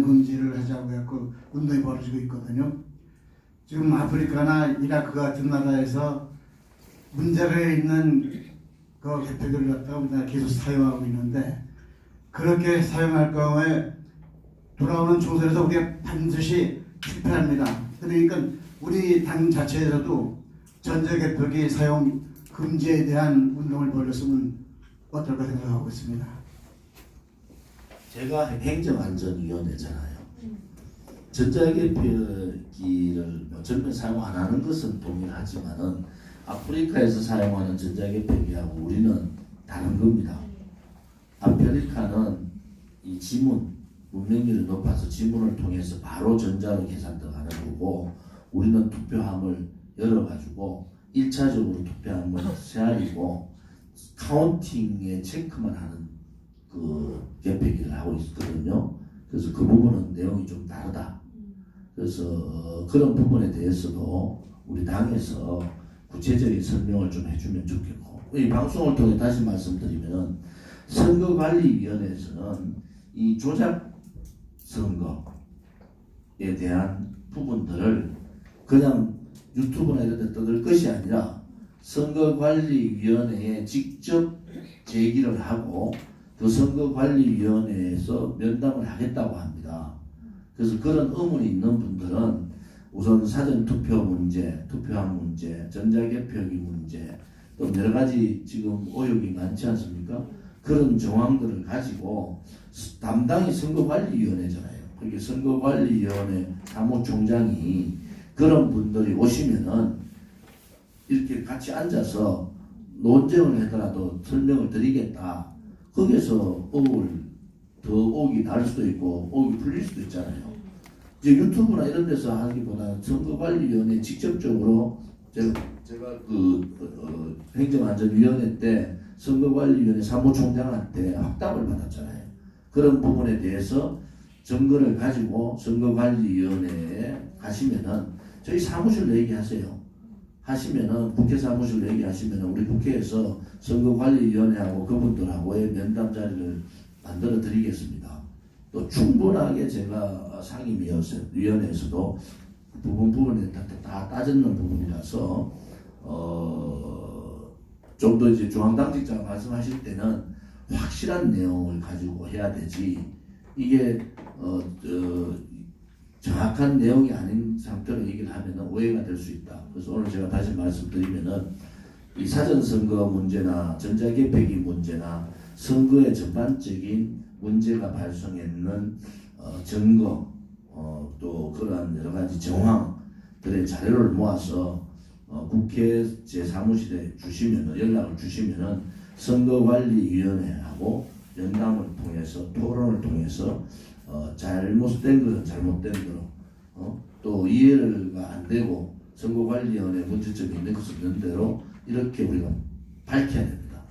금지를 하자고 해서 운동이 벌어지고 있거든요. 지금 아프리카나 이라크 같은 나라에서 문제가 있는 그 개표기를 갖다가 우리나라 계속 사용하고 있는데, 그렇게 사용할 경우에 돌아오는 총선에서 우리가 반드시 실패합니다. 그러니까 우리 당 자체에서도 전자개표기 사용 금지에 대한 운동을 벌였으면 어떨까 생각하고 있습니다. 제가 행정안전위원회잖아요. 전자개표기를 전면 사용 안 하는 것은 동일하지만은 아프리카에서 사용하는 전자개표기하고 우리는 다른 겁니다. 아프리카는 이 지문, 문명률이 높아서 지문을 통해서 바로 전자로 계산 들어가는 거고, 우리는 투표함을 열어가지고 1차적으로 투표함을 세알이고 카운팅에 체크만 하는 그 개표기를 하고 있거든요. 그래서 그 부분은 내용이 좀 다르다. 그래서 그런 부분에 대해서도 우리 당에서 구체적인 설명을 좀 해주면 좋겠고, 이 방송을 통해 다시 말씀드리면 선거관리위원회에서는 이 조작 선거에 대한 부분들을 그냥 유튜브나 이런 데 떠들 것이 아니라 선거관리위원회에 직접 제기를 하고 그 선거관리위원회에서 면담을 하겠다고 합니다. 그래서 그런 의문이 있는 분들은 우선 사전투표 문제, 투표함 문제, 전자개표기 문제, 또 여러 가지 지금 의혹이 많지 않습니까? 그런 정황들을 가지고 담당이 선거관리위원회잖아요. 그렇게 선거관리위원회 사무총장이 그런 분들이 오시면은 이렇게 같이 앉아서 논쟁을 하더라도 설명을 드리겠다. 거기에서 옥이 날 수도 있고 옥이 풀릴 수도 있잖아요. 이제 유튜브나 이런 데서 하기보다 선거관리위원회 직접적으로 제가 행정안전위원회 때 선거관리위원회 사무총장한테 확답을 받았잖아요. 그런 부분에 대해서 증거를 가지고 선거관리위원회에 가시면은 저희 사무실로 얘기하세요. 하시면은 국회 사무실로 얘기하시면은 우리 국회에서 선거관리위원회하고 그분들하고의 면담 자리를 만들어 드리겠습니다. 또 충분하게 제가 상임위원회에서도 부분에 다 따졌는 부분이라서 좀 더 이제 중앙당직자가 말씀하실 때는 확실한 내용을 가지고 해야 되지, 이게 정확한 내용이 아닌 상태로 얘기를 하면 오해가 될 수 있다. 그래서 오늘 제가 다시 말씀드리면은 이 사전선거 문제나 전자개표기 문제나 선거의 전반적인 문제가 발생했는 증거, 또 그러한 여러 가지 정황들의 자료를 모아서 국회 제 사무실에 주시면은, 연락을 주시면은 선거관리위원회하고 면담을 통해서, 토론을 통해서 잘못된 것은 잘못된 거로, 또 이해가 안 되고 선거관리위원회 문제점이 있는 것은 있는 대로 이렇게 우리가 밝혀야 됩니다.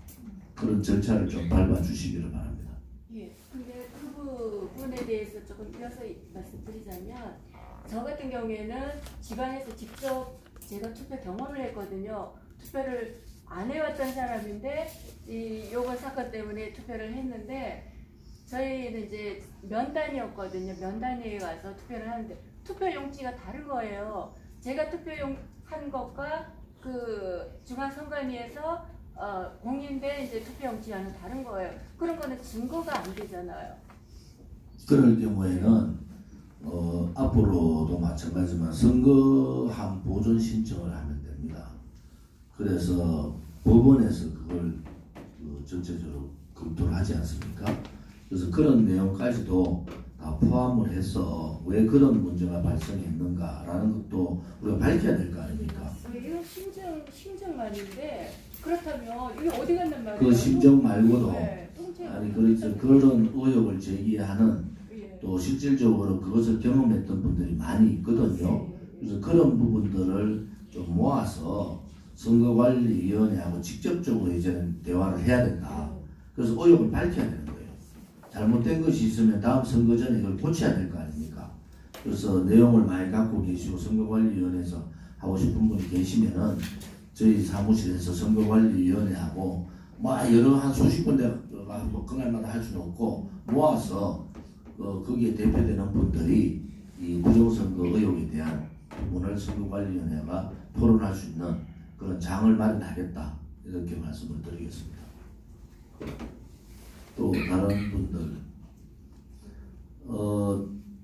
그런 절차를 좀 밟아주시기를 바랍니다. 예, 근데 그 부분에 대해서 조금 이어서 말씀드리자면, 저 같은 경우에는 지방에서 직접 제가 투표 경험을 했거든요. 투표를 안 해왔던 사람인데 요번 사건 때문에 투표를 했는데, 저희는 이제 면단이었거든요. 면단위에 가서 투표를 하는데 투표 용지가 다른 거예요. 제가 투표용 한 것과 그 중앙선관위에서 공인된 이제 투표 용지와는 다른 거예요. 그런 거는 증거가 안 되잖아요. 그럴 경우에는 앞으로도 마찬가지지만 선거함 보존 신청을 하면 됩니다. 그래서 법원에서 그걸 전체적으로 검토를 하지 않습니까? 그래서 그런 내용까지도 다 포함을 해서 왜 그런 문제가 발생했는가라는 것도 우리가 밝혀야 될 거 아닙니까? 이거 심정만인데, 그렇다면 이게 어디 갔단 말이에요? 그 심정 말고도 네, 아니 그렇죠. 그런 의혹을 제기하는, 예. 또 실질적으로 그것을 경험했던 분들이 많이 있거든요. 그래서 그런 부분들을 좀 모아서 선거관리위원회하고 직접적으로 이제는 대화를 해야 된다. 그래서 의혹을 밝혀야 되는 거예요. 잘못된 것이 있으면 다음 선거 전에 이걸 고쳐야 될 거 아닙니까? 그래서 내용을 많이 갖고 계시고 선거관리위원회에서 하고 싶은 분이 계시면은 저희 사무실에서 선거관리위원회하고 뭐 여러 한 수십 군데가 뭐 그날마다 할 수는 없고 모아서 거기에 대표되는 분들이 이 부정선거 의혹에 대한 부분을 선거관리위원회가 토론할 수 있는 그런 장을 마련하겠다 이렇게 말씀을 드리겠습니다. 또 다른 분들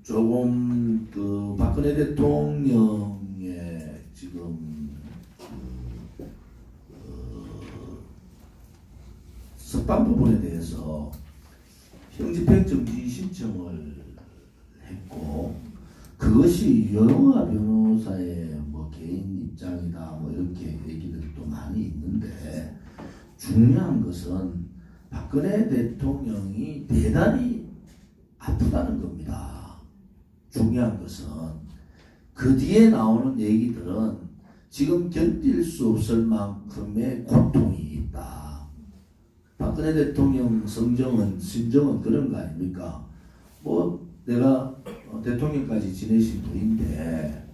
조금 그 박근혜 대통령의 지금 석방 부분에 대해서 형집행정지 신청을 했고 그것이 유영아 변호사의 뭐 개인 입장이다 뭐 이렇게 얘기들도 많이 있는데 중요한 것은 박근혜 대통령이 대단히 아프다는 겁니다. 중요한 것은 그 뒤에 나오는 얘기들은 지금 견딜 수 없을 만큼의 고통이 있다. 박근혜 대통령 심정은 그런 거 아닙니까? 뭐 내가 대통령까지 지내신 분인데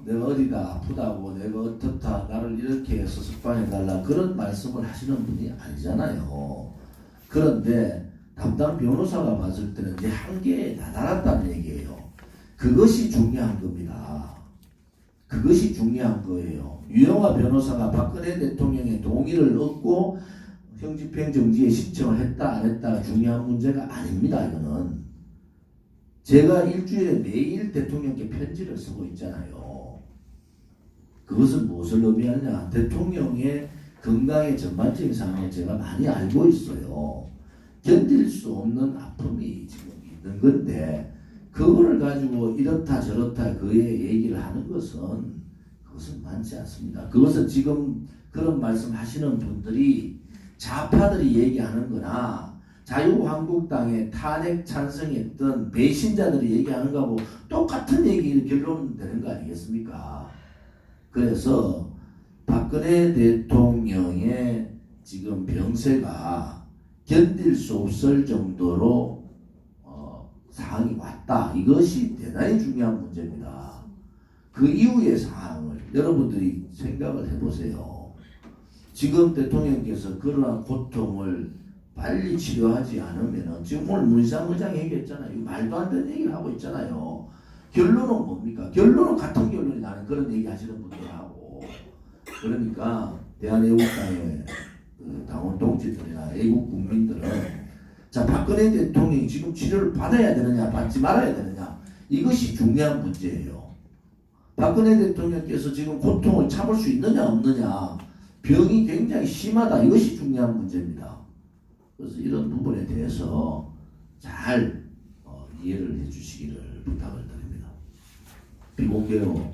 내가 어디가 아프다고 내가 어떻다 나를 이렇게 해서 석방해달라 그런 말씀을 하시는 분이 아니잖아요. 그런데 담당 변호사가 봤을 때는 이제 한계에 다다랐다는 얘기예요. 그것이 중요한 겁니다. 그것이 중요한 거예요. 유영아 변호사가 박근혜 대통령의 동의를 얻고 형집행정지에 신청을 했다 안 했다가 중요한 문제가 아닙니다. 이거는 제가 일주일에 매일 대통령께 편지를 쓰고 있잖아요. 그것은 무엇을 의미하느냐? 대통령의 건강의 전반적인 상황을 제가 많이 알고 있어요. 견딜 수 없는 아픔이 지금 있는 건데 그거를 가지고 이렇다 저렇다 그의 얘기를 하는 것은 그것은 많지 않습니다. 그것은 지금 그런 말씀하시는 분들이 좌파들이 얘기하는 거나 자유한국당에 탄핵 찬성했던 배신자들이 얘기하는 거하고 똑같은 얘기 결론은 되는 거 아니겠습니까? 그래서 박근혜 대통령의 지금 병세가 견딜 수 없을 정도로 상황이 왔다. 이것이 대단히 중요한 문제입니다. 그 이후의 상황을 여러분들이 생각을 해보세요. 지금 대통령께서 그러한 고통을 빨리 치료하지 않으면 지금 오늘 문희상 의장이 얘기했잖아요. 말도 안 되는 얘기를 하고 있잖아요. 결론은 뭡니까? 결론은 같은 결론이 나는 그런 얘기 하시는 분들하고 그러니까 대한애국당의 그 당원 동지들이나 애국 국민들은 자 박근혜 대통령이 지금 치료를 받아야 되느냐 받지 말아야 되느냐 이것이 중요한 문제예요. 박근혜 대통령께서 지금 고통을 참을 수 있느냐 없느냐 병이 굉장히 심하다 이것이 중요한 문제입니다. 그래서 이런 부분에 대해서 잘 이해를 해주시기를 부탁을 드립니다. 비공개로